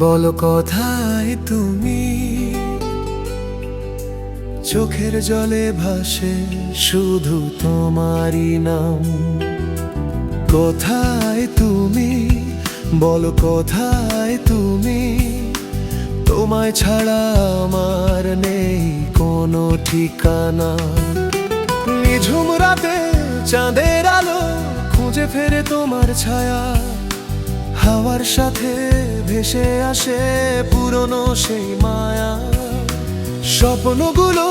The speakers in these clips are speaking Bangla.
বলো কোথায় তুমি, চোখের জলে ভাসে শুধু তোমারই নাম। কোথায় তুমি, বলো কোথায় তুমি, তোমায় ছাড়া আমার নেই কোনো ঠিকানা। নিঝুম রাতে চাঁদের আলো খুঁজে ফেরে তোমার ছায়া, হাওয়ার সাথে ভেসে আসে পুরনো সেই মায়া। স্বপ্নগুলো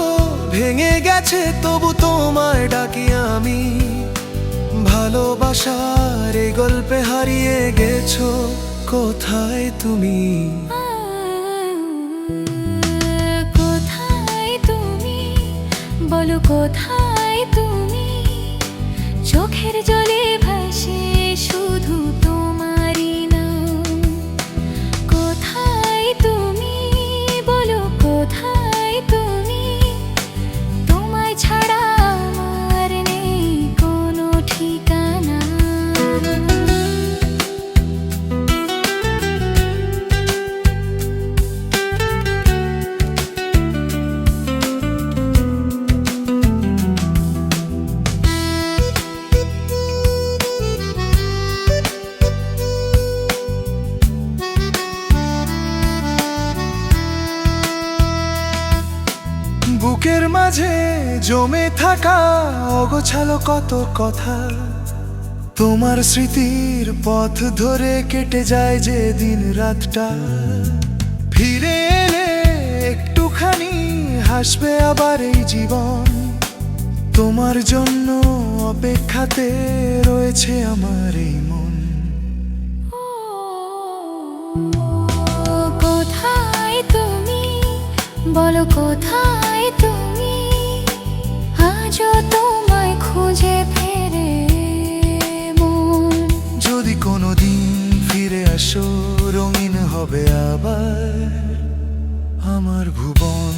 ভেঙে গেছে তবু তোমায় ডাকি আমি, ভালোবাসার এই গল্পে হারিয়ে গেছো কোথায় তুমি। কোথায় তুমি, বলো কোথায় তুমি, চোখের জলে ভাসে শুধু তোমারই নাম। কোথায় তুমি, বলো কোথায় তুমি, তোমায় ছাড়া আমার নেই কোনো ঠিকানা। বুকের মাঝে জমে থাকা অগোছালো কত কথা, তোমার স্মৃতির পথ ধরে কেটে যায় যে দিন রাতটা। ফিরে এলে একটুখানি হাসবে আবার এই জীবন, তোমার জন্য অপেক্ষাতে রয়েছে আমার এই মন। কোথায় তুমি, বলো কোথায় তুমি, আজও তোমায় খুঁজে ফেরে মন। যদি কোনোদিন ফিরে আসো রঙিন হবে আবার আমার ভুবন।